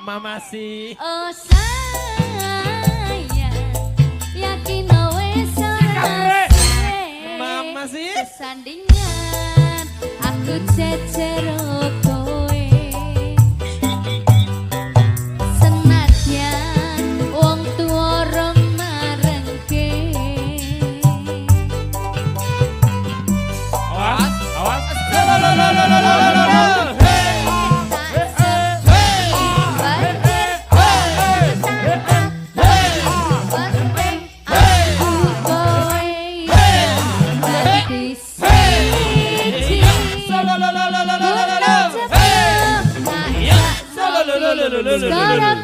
Mama sih. Oh sayang, yakin wes ora Mama sih. sandingan aku cecero kowe. Senadyan wong tuwa rong marengke. Awas, awas. Sekarang